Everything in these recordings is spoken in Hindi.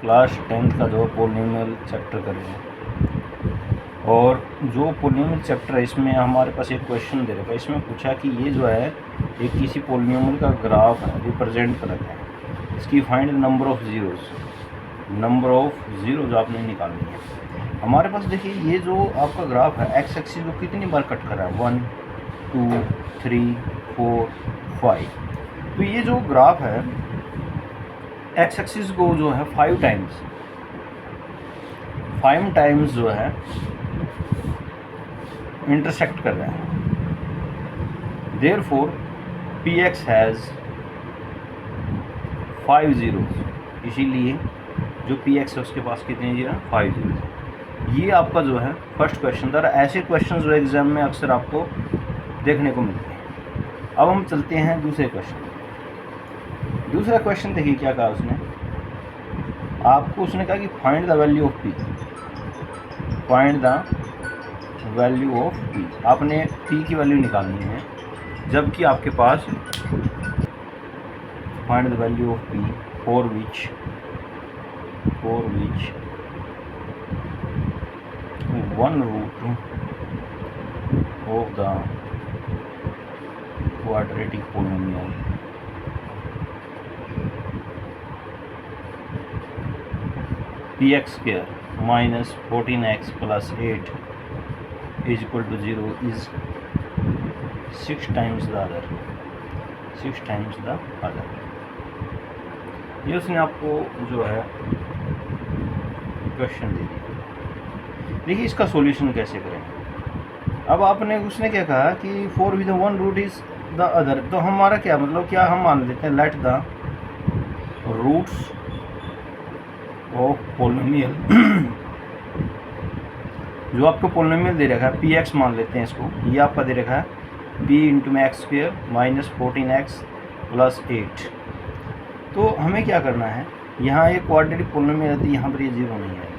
क्लास 10th का जो पॉलिनोमियल चैप्टर कर रहे हैं, और जो पॉलिनोमियल चैप्टर है इसमें हमारे पास एक क्वेश्चन दे रखा है। इसमें पूछा कि ये जो है एक किसी पॉलिनोमियल का ग्राफ है, रिप्रेजेंट कर रखा है, इसकी फाइंड नंबर ऑफ ज़ीरोज़ आपने निकालनी है। हमारे पास देखिए ये जो आपका ग्राफ है एक्स एक्सिस को कितनी बार कट कर रहा है, 1 2 3 4 5। तो ये जो ग्राफ है एक्स एक्सिस को जो है 5 टाइम्स जो है इंटरसेक्ट कर रहा है। Therefore P x has 5 zeros, इसीलिए जो पी एक्स है उसके पास कितने जीरो, 5 ज़ीरोज़। ये आपका जो है फर्स्ट क्वेश्चन था। ऐसे क्वेश्चन जो एग्जाम में अक्सर आपको देखने को मिलते हैं। अब हम चलते हैं दूसरे क्वेश्चन। दूसरा क्वेश्चन देखिए क्या कहा उसने आपको। उसने कहा कि find the value of p, find the value of p. आपने पी की वैल्यू निकालनी है, जबकि आपके पास find the value of p for which 1 root of the quadratic polynomial p x square minus 14x plus 8 is equal to 0 is 6 times the other. ये उसने आपको जो है क्वेश्चन दे दिया। देखिए इसका सॉल्यूशन कैसे करें। अब आपने उसने क्या कहा कि for with 1 root is the other. तो हमारा क्या मतलब, क्या हम मान लेते हैं let the roots of polynomial जो आपको पोलिनोमियल दे रखा है पी एक्स मान लेते हैं इसको। ये आपका दे रखा है पी इंटू में x square minus 14x plus 8। तो हमें क्या करना है, यहाँ ये क्वाड्रेटिक पोलिनोमियल है, यहाँ पर ये जीरो नहीं है,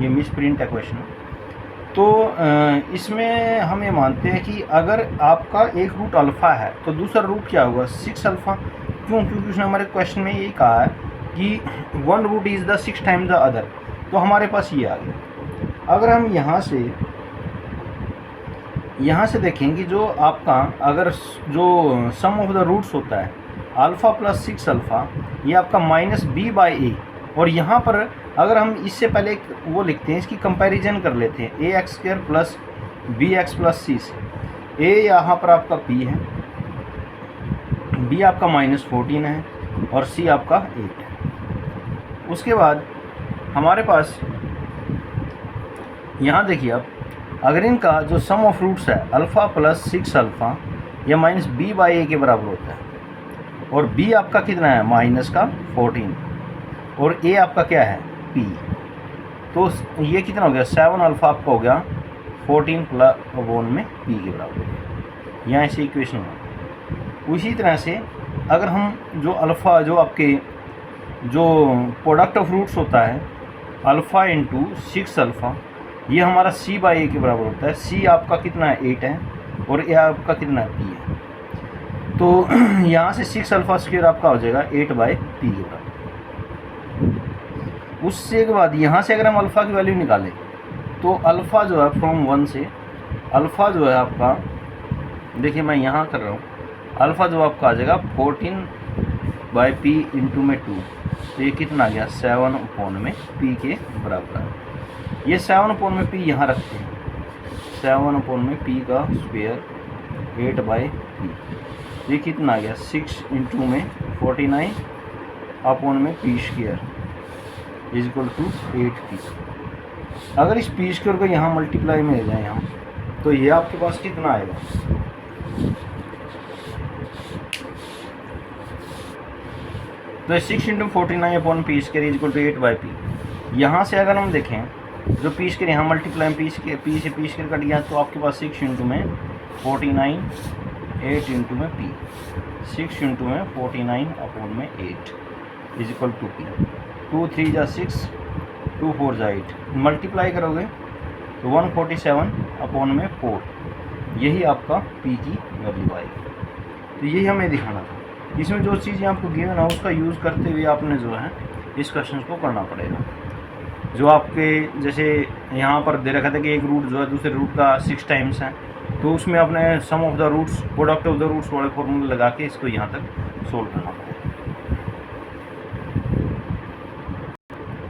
ये मिस प्रिंट है क्वेश्चन। तो इसमें हम ये मानते हैं कि अगर आपका एक रूट अल्फ़ा है तो दूसरा रूट क्या होगा, 6 अल्फ़ा। क्यों? क्योंकि उसने हमारे क्वेश्चन में यही कहा है कि 1 root is the 6 times the other. तो हमारे पास ये आ गया। अगर हम यहाँ से देखें कि जो आपका अगर जो सम ऑफ द रूट्स होता है अल्फ़ा प्लस 6 अल्फ़ा, ये आपका माइनस बी बाई ए। और यहाँ पर अगर हम इससे पहले वो लिखते हैं, इसकी कंपैरिजन कर लेते हैं, a x square plus b x plus c से। ए यहाँ पर आपका पी है, बी आपका माइनस 14 है और सी आपका 8 है। उसके बाद हमारे पास यहाँ देखिए आप, अगर इनका जो सम ऑफ रूट्स है अल्फ़ा प्लस 6 अल्फ़ा, यह माइनस बी बाई ए के बराबर होता है। और b आपका कितना है, माइनस का 14, और a आपका क्या है, p। तो ये कितना हो गया, 7 अल्फ़ा आपका हो गया 14 प्लस अपॉन में p के बराबर हो गया। यहाँ ऐसे इक्वेशन होगा। उसी तरह से अगर हम जो अल्फ़ा जो आपके जो प्रोडक्ट ऑफ रूट्स होता है अल्फ़ा इंटू 6 अल्फ़ा, ये हमारा c बाई ए के बराबर होता है। c आपका कितना है, 8 है, और a आपका कितना है, p है। तो यहाँ से 6 अल्फ़ा स्क्वायर आपका हो जाएगा 8 बाई पी के बराबर। उससे के बाद यहाँ से अगर हम अल्फ़ा की वैल्यू निकालें तो अल्फ़ा जो है फ्रॉम 1 से अल्फ़ा जो है आपका, देखिए मैं यहाँ कर रहा हूँ, अल्फ़ा जो आपका आ जाएगा 14 बाई पी इंटू में 2। तो ये कितना आ गया, 7 अपॉन में पी के बराबर है। ये 7 अपॉन में पी यहाँ रखते हैं, 7 अपॉन में पी का स्क्वायर 8 बाई पी। ये कितना आ गया, 6 इंटू में 49 अपॉन में P square is equal to 8p। अगर इस पी स्क्वायर को यहाँ मल्टीप्लाई में ले जाएँ हम, तो ये आपके पास कितना आएगा, तो 6 into 49 upon P square is equal to 8 by P. यहाँ से अगर हम देखें जो पी स्क्वायर यहाँ मल्टीप्लाई पी से पी स्क्वायर कट गया, तो आपके पास 6 इंटू में 49 8 इंटू में पी, 6 इंटू में 49 अपॉन में 8 इज इक्वल टू पी। 2 3 जा 6, 2 4 जा 8, मल्टीप्लाई करोगे तो 147 अपॉन में 4, यही आपका पी की वैल्यू आएगी। तो यही हमें दिखाना था। इसमें जो चीज़ आपको गिवन है उसका यूज़ करते हुए आपने जो है इस क्वेश्चन को करना पड़ेगा। जो आपके जैसे यहाँ पर दे रखा था कि एक रूट जो है दूसरे रूट का 6 टाइम्स है, तो उसमें अपने sum of the roots product of the roots वाले फॉर्मूले लगा के इसको यहाँ तक सोल्व करना पड़ेगा।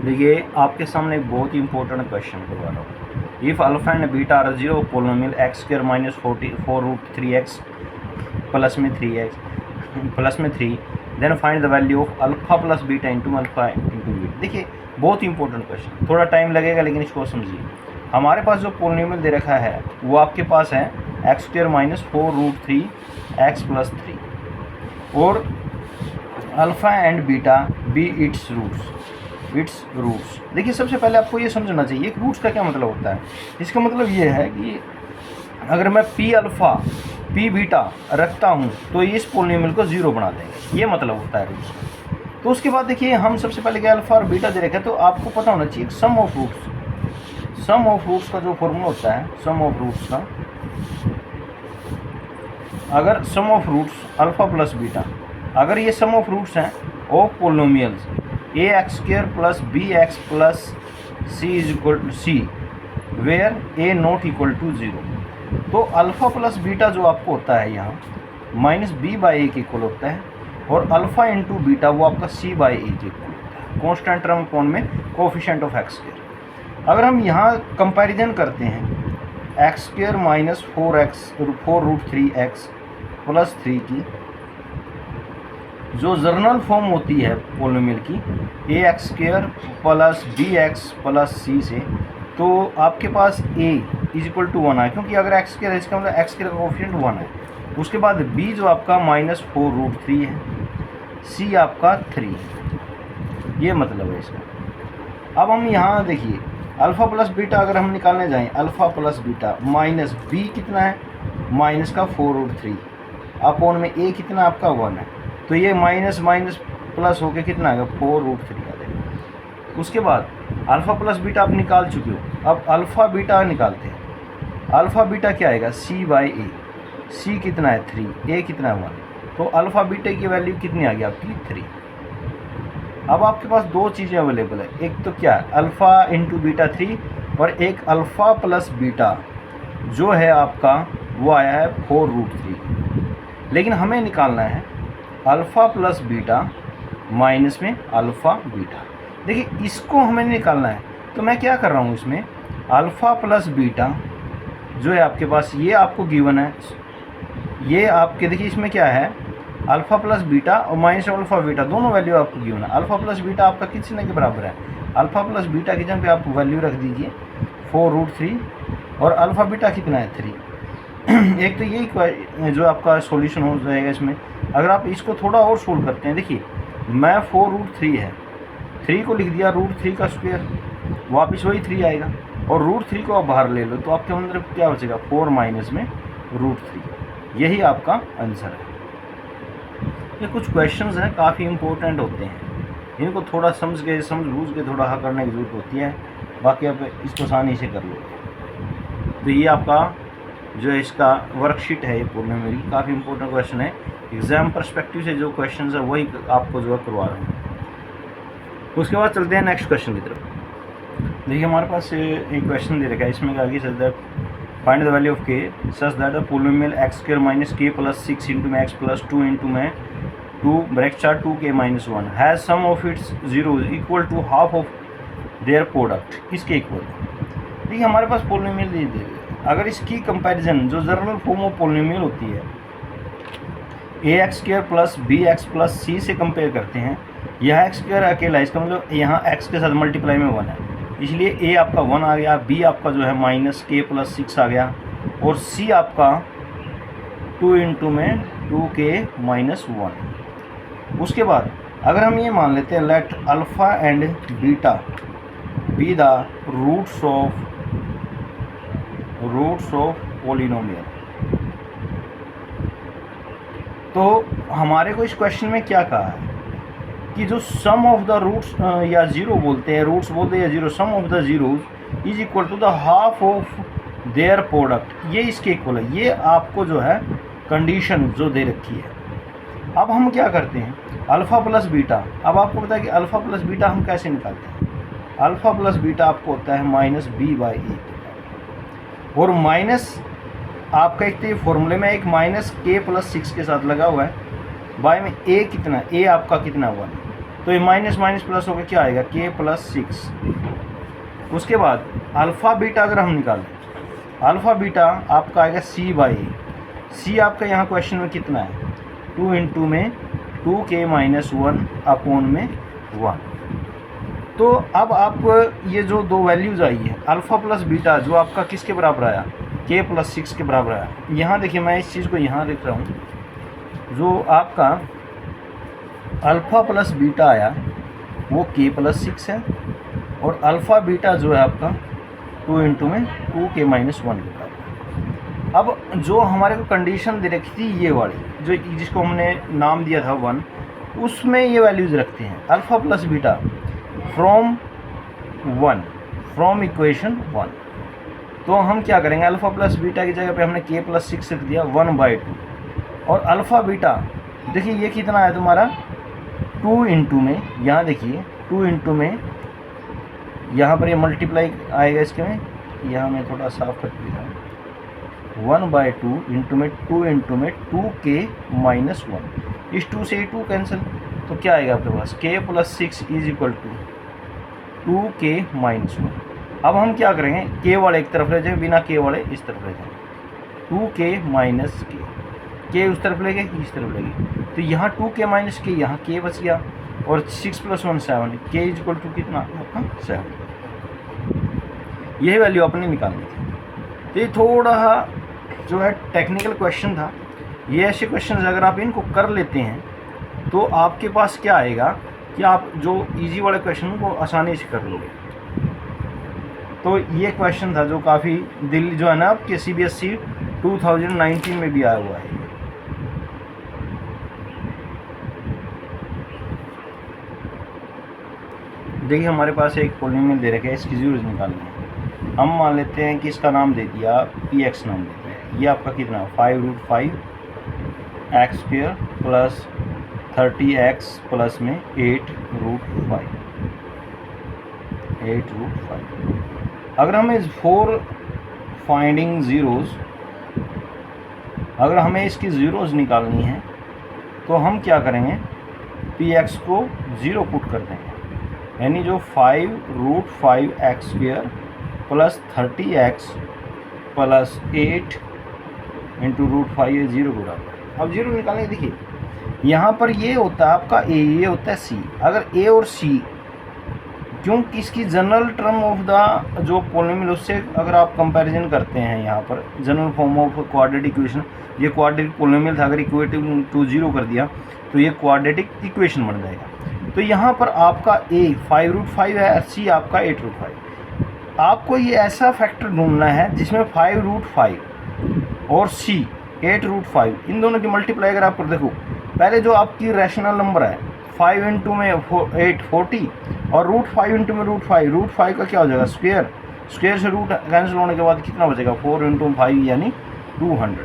देखिए आपके सामने एक बहुत ही इंपॉर्टेंट क्वेश्चन करवा रहा हूँ। If alpha and beta are zero polynomial x square minus 4√3x plus में 3 then find the value of alpha plus beta into alpha into beta. देखिए बहुत ही इंपॉर्टेंट क्वेश्चन, थोड़ा टाइम लगेगा लेकिन इसको समझिए। हमारे पास जो पोलिनोमियल दे रखा है वो आपके पास है x square minus 4√3x plus 3 और alpha and beta be its roots. देखिए सबसे पहले आपको ये समझना चाहिए कि रूट्स का क्या मतलब होता है। इसका मतलब ये है कि अगर मैं पी अल्फ़ा पी बीटा रखता हूँ तो इस पोलिनोमियल को 0 बना देंगे, ये मतलब होता है रूट्स का। तो उसके बाद देखिए हम सबसे पहले क्या अल्फ़ा और बीटा दे रखे, तो आपको पता होना चाहिए सम ऑफ रूट्स का जो फॉर्मूला होता है सम ऑफ रूट्स का, अगर sum of roots alpha plus beta, अगर ये सम ऑफ रूट्स हैं of polynomials a x square plus b x plus c is equal to c where a not equal to 0, तो अल्फ़ा प्लस बीटा जो आपको होता है यहाँ माइनस बी बाई ए के इक्वल होता है, और अल्फ़ा इंटू बीटा वो आपका सी बाई ए के इक्वल होता है, कॉन्स्टेंट टर्म फॉर्म में कोफिशिएंट ऑफ एक्स स्क्वायर। अगर हम यहाँ कंपैरिजन करते हैं x square minus 4√3x plus 3 की जो जर्नल फॉर्म होती है पोलिनोमियल की a x square plus b x plus c से, तो आपके पास a इज इक्वल टू 1 है, क्योंकि अगर एक्स स्क्वायर है इसका मतलब एक्स स्क्वायर का कोफिशिएंट 1 है। उसके बाद b जो आपका माइनस 4√3 है, c आपका 3 है, ये मतलब है इसका। अब हम यहाँ देखिए अल्फ़ा प्लस बीटा अगर हम निकालने जाएँ, alpha plus beta minus b कितना है माइनस का 4√3 अपॉन में a कितना आपका 1 है, तो ये माइनस माइनस प्लस होके कितना आएगा 4√3 आ जाएगा। उसके बाद अल्फ़ा प्लस बीटा आप निकाल चुके हो, अब अल्फ़ा बीटा निकालते हैं। अल्फ़ा बीटा क्या आएगा सी बाई ए, सी कितना है 3, ए कितना है 1, तो अल्फ़ा बीटा की वैल्यू कितनी आ गई आपकी 3। अब आपके पास दो चीज़ें अवेलेबल है, एक तो क्या है अल्फ़ा इंटू बीटा 3 और एक अल्फ़ा प्लस बीटा जो है आपका वो आया है 4√3। लेकिन हमें निकालना है अल्फ़ा प्लस बीटा माइनस में अल्फ़ा बीटा। देखिए इसको हमें निकालना है, तो मैं क्या कर रहा हूँ इसमें अल्फ़ा प्लस बीटा जो है आपके पास ये आपको गिवन है, ये आपके देखिए इसमें क्या है अल्फ़ा प्लस बीटा और माइनस अल्फ़ा बीटा दोनों वैल्यू आपको गिवन है। अल्फ़ा प्लस बीटा आपका कितने के बराबर है, अल्फ़ा प्लस बीटा की जगह पे आप वैल्यू रख दीजिए 4√3 और अल्फ़ा बीटा कितना है 3। एक तो यही जो आपका सॉल्यूशन हो जाएगा इसमें। अगर आप इसको थोड़ा और सोल्व करते हैं, देखिए मैं 4√3 है, 3 को लिख दिया √3 का स्क्वायर, वापस वही 3 आएगा, और √3 को आप बाहर ले लो तो आपके अंदर क्या बचेगा 4 माइनस में √3, यही आपका आंसर है। ये कुछ क्वेश्चंस हैं काफ़ी इंपॉर्टेंट होते हैं, इनको थोड़ा समझ बूझ के थोड़ा हल करने की ज़रूरत होती है, बाकी आप इसको आसानी से कर लोगे। तो ये आपका जो है इसका वर्कशीट है, ये पोलिनोमियल की काफ़ी इंपॉर्टेंट क्वेश्चन है, एग्ज़ाम पर्सपेक्टिव से जो क्वेश्चन है वही आपको जो है करवा रहा हूँ। उसके बाद चलते हैं नेक्स्ट क्वेश्चन की तरफ। देखिए हमारे पास एक क्वेश्चन दे रखा है, इसमें क्या कि such that find the value of k such that the polynomial x square minus k plus 6 into में एक्स प्लस 2 इंटू में 2 bracket 2k minus 1 has sum of its zero equal to half of their product, किसके इक्वल। देखिए हमारे पास पोलिनोमियल दे दिए, अगर इसकी कंपैरिजन जो जनरल फॉर्म ऑफ पोलिनोमियल होती है a x square plus b x plus c से कंपेयर करते हैं, यह एक्स स्क्वायर अकेला है, इसका मतलब यहाँ एक्स के साथ मल्टीप्लाई में 1 है, इसलिए ए आपका 1 आ गया, बी आपका जो है माइनस के प्लस 6 आ गया, और सी आपका 2 इंटू में 2k माइनस 1। उसके बाद अगर हम ये मान लेते हैं let alpha and beta be the roots of polynomial, तो हमारे को इस क्वेश्चन में क्या कहा है कि जो सम ऑफ द रूट्स या ज़ीरो बोलते हैं, रूट्स बोलते हैं या zero, sum of the zeros is equal to the half of their product, ये इसके इक्वल है। ये आपको जो है कंडीशन जो दे रखी है। अब हम क्या करते हैं, अल्फ़ा प्लस बीटा, अब आपको पता है कि अल्फ़ा प्लस बीटा हम कैसे निकालते हैं। अल्फ़ा प्लस बीटा आपको होता है माइनस बी बाई ए, और माइनस आपका एक तो ये फॉर्मूले में एक माइनस के प्लस 6 के साथ लगा हुआ है, बाय में ए कितना, ए आपका कितना 1, तो ये माइनस माइनस प्लस होकर क्या आएगा के प्लस 6। उसके बाद अल्फ़ा बीटा अगर हम निकालें, अल्फ़ा बीटा आपका आएगा सी बाई ए। सी आपका यहाँ क्वेश्चन में कितना है 2 इंटू में 2k माइनस 1 अपॉन में 1। तो अब आप ये जो दो वैल्यूज़ आई है अल्फ़ा प्लस बीटा जो आपका किसके बराबर आया k प्लस 6 के बराबर आया। यहाँ देखिए मैं इस चीज़ को यहाँ लिख रहा हूँ, जो आपका अल्फ़ा प्लस बीटा आया वो k प्लस 6 है, और अल्फ़ा बीटा जो है आपका 2 इंटू में 2k माइनस 1 के बराबर। अब जो हमारे को कंडीशन दे रखी थी ये वाली, जो जिसको हमने नाम दिया था 1, उसमें ये वैल्यूज़ रखते हैं alpha plus beta from equation 1। तो हम क्या करेंगे, अल्फ़ा प्लस बीटा की जगह पे हमने k प्लस 6 रख दिया 1/2, और अल्फ़ा बीटा देखिए ये कितना है तुम्हारा 2 इंटू में, यहाँ देखिए 2 इंटू में, यहाँ पर ये मल्टीप्लाई आएगा इसके में, यहाँ मैं थोड़ा साफ कर दिया 1/2 इंटू में 2 इंटू में 2k माइनस 1, इस 2 से 2 कैंसिल, तो क्या आएगा आपके पास k plus 6 is equal to 2k minus 1। अब हम क्या करेंगे, k वाले एक तरफ ले जाएंगे, बिना k वाले इस तरफ ले जाएंगे, 2k माइनस k उस तरफ ले गए इस तरफ ले गए, तो यहाँ 2k माइनस k, यहाँ k बच गया, और 6 plus 1 7, k is equal to कितना आपका 7। यही वैल्यू अपने निकालनी थी। तो ये थोड़ा जो है टेक्निकल क्वेश्चन था। ये ऐसे क्वेश्चन अगर आप इनको कर लेते हैं तो आपके पास क्या आएगा कि आप जो इजी वाले क्वेश्चन को आसानी से कर लोगे। तो ये क्वेश्चन था जो काफ़ी दिल्ली जो है ना आपके CBSE 2019 में भी आया हुआ है। देखिए हमारे पास एक पॉलिनोमियल दे रखा है, इसकी ज़रूर निकालनी है। हम मान लेते हैं कि इसका नाम दे दिया px नाम देते हैं, ये आपका कितना 5√5 x square plus 30x plus में 8√5। अगर हमें 4 फाइंडिंग ज़ीरोज़, अगर हमें इसकी ज़ीरोज़ निकालनी है तो हम क्या करेंगे, px को 0 पुट कर देंगे, यानी जो 5√5x square plus 30x plus 8 into √5 ये 0 के बराबर। अब 0 निकालेंगे, देखिए यहाँ पर ये होता है आपका a, ये होता है c। अगर a और c क्योंकि इसकी जनरल टर्म ऑफ द जो पॉलिनोमियल उससे अगर आप कंपैरिजन करते हैं, यहाँ पर general form of quadratic equation, ये क्वाड्रेटिक पॉलिनोमियल था, अगर इक्वेटिव टू 0 कर दिया तो ये क्वाड्रेटिक इक्वेशन बन जाएगा। तो यहाँ पर आपका a 5√5 है, c आपका 8√5। आपको ये ऐसा फैक्टर ढूंढना है जिसमें 5√5 और c 8√5 इन दोनों की मल्टीप्लाई अगर आप कर देखो, पहले जो आपकी रैशनल नंबर है 5 इंटू में 8 40, और √5 इंटू में √5 का क्या हो जाएगा स्क्वायर, स्क्वायर से रूट कैंसिल होने के बाद कितना बचेगा 4 इंटू 5 यानी 200।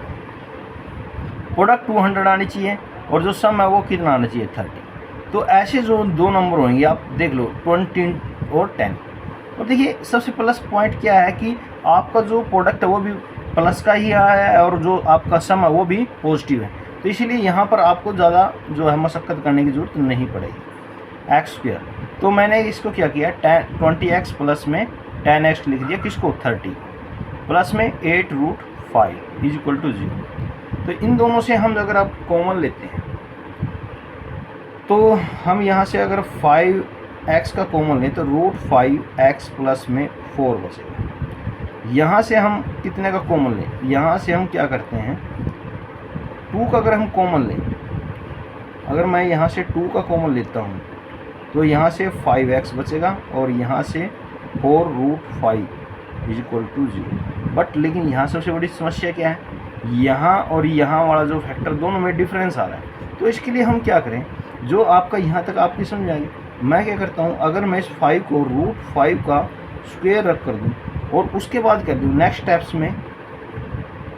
प्रोडक्ट 200 आनी चाहिए, और जो सम है वो कितना आना चाहिए 30। तो ऐसे जो दो नंबर होंगे आप देख लो 20 और 10। और देखिए सबसे प्लस पॉइंट क्या है कि आपका जो प्रोडक्ट है वो भी प्लस का ही आया है, और जो आपका सम है वो भी पॉजिटिव है। तो इसीलिए यहाँ पर आपको ज़्यादा जो है मशक्क़त करने की ज़रूरत नहीं पड़ेगी। एक्स स्क्वायर, तो मैंने इसको क्या किया 20x प्लस में 10x लिख दिया, किसको 30 प्लस में 8√5 इज इक्वल टू 0। तो इन दोनों से हम अगर आप कॉमन लेते हैं तो हम यहाँ से अगर 5x का कॉमन लें तो √5x प्लस में 4 बचेगा। यहाँ से हम कितने का कॉमन लें, यहाँ से हम क्या करते हैं 2 का अगर हम कॉमन लें, अगर मैं यहाँ से 2 का कॉमन लेता हूँ तो यहाँ से 5x बचेगा, और यहाँ से 4√5 इज इक्वल टू 0। बट लेकिन यहाँ सबसे बड़ी समस्या क्या है, यहाँ और यहाँ वाला जो फैक्टर दोनों में डिफरेंस आ रहा है। तो इसके लिए हम क्या करें, जो आपका यहाँ तक आपकी समझ आएगी, मैं क्या करता हूँ अगर मैं इस 5 को √5 का स्क्वायर रख कर दूँ और उसके बाद कर दूँ नेक्स्ट स्टेप्स में,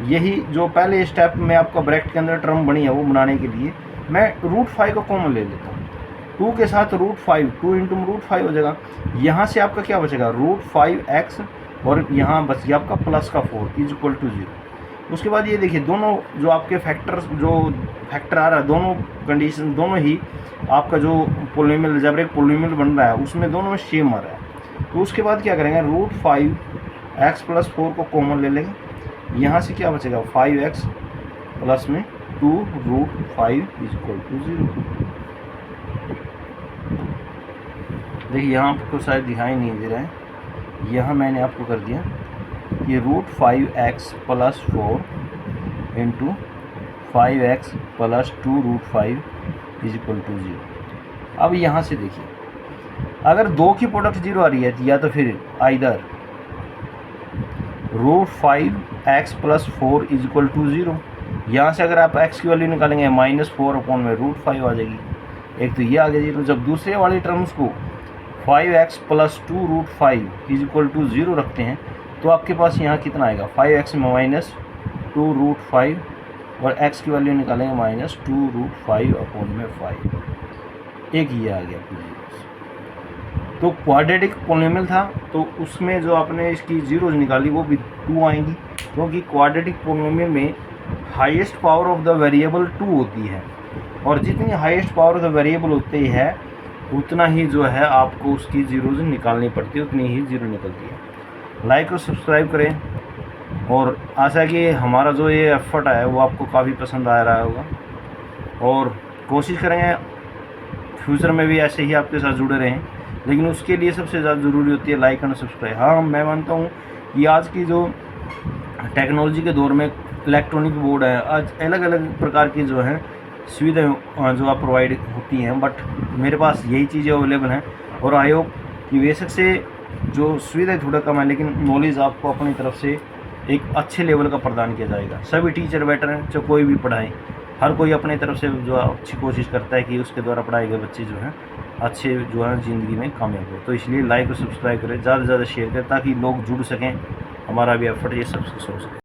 यही जो पहले स्टेप में आपका ब्रैकेट के अंदर टर्म बनी है वो बनाने के लिए मैं √5 का कॉमन ले लेता हूँ। 2 के साथ √5, 2 इंटू √5 हो जाएगा। यहाँ से आपका क्या बचेगा, √5x और यहाँ बच गया आपका प्लस का 4 इज इक्वल टू 0। उसके बाद ये देखिए दोनों जो आपके फैक्टर आ रहा है, दोनों कंडीशन दोनों ही आपका जो पोलिनोमियल अलजेब्रिक पोलिनोमियल बन रहा है उसमें दोनों में सेम आ रहा है। तो उसके बाद क्या करेंगे, √5x प्लस 4 को कॉमन ले लेंगे। यहाँ से क्या बचेगा, 5x प्लस में 2√5 इज इक्वल टू 0। देखिए यहाँ आपको शायद दिखाई नहीं दे रहा है, यहाँ मैंने आपको कर दिया ये √5x plus 4 into 5x plus 2√5 is equal to 0। अब यहाँ से देखिए अगर दो की प्रोडक्ट 0 आ रही है या तो फिर either √5x plus 4 is equal to 0, यहाँ से अगर आप x की वैल्यू निकालेंगे -4 अपॉन में √5 आ जाएगी। एक तो ये आ गया 0। जब दूसरे वाली टर्म्स को 5x plus 2√5 is equal to 0 रखते हैं तो आपके पास यहाँ कितना आएगा, 5x में -2√5 और x की वैल्यू निकालेंगे -2√5 अपॉन में 5। एक ये आ गया पूरी। तो क्वाड्रेटिक पोलिनोमियल था तो उसमें जो आपने इसकी जीरोज निकाली वो भी 2 आएंगी, क्योंकि क्वाड्रेटिक पोलिनोमियल में highest power of the variable 2 होती है और जितनी highest power of the variable होती है उतना ही जो है आपको उसकी जीरोज निकालनी पड़ती है, उतनी ही जीरो निकलती है। लाइक और सब्सक्राइब करें और आशा है कि हमारा जो ये एफर्ट है वो आपको काफ़ी पसंद आ रहा होगा और कोशिश करेंगे फ्यूचर में भी ऐसे ही आपके साथ जुड़े रहें, लेकिन उसके लिए सबसे ज़्यादा ज़रूरी होती है लाइक और सब्सक्राइब। हाँ, मैं मानता हूँ कि आज की जो टेक्नोलॉजी के दौर में इलेक्ट्रॉनिक बोर्ड है, आज अलग अलग प्रकार की जो है सुविधाएं जो आप प्रोवाइड होती हैं, बट मेरे पास यही चीज़ें अवेलेबल हैं और आई होप कि बेशक से जो सुविधाएं थोड़ा कम है लेकिन नॉलेज आपको अपनी तरफ से एक अच्छे लेवल का प्रदान किया जाएगा। सभी टीचर बेटर हैं, चाहे कोई भी पढ़ाए, हर कोई अपनी तरफ से जो अच्छी कोशिश करता है कि उसके द्वारा पढ़ाए गए बच्चे जो हैं अच्छे जो है ज़िंदगी में कामयाब हो। तो इसलिए लाइक और सब्सक्राइब करें, ज़्यादा से ज़्यादा शेयर करें ताकि लोग जुड़ सकें, हमारा भी एफर्ट ये सक्सेस हो सके।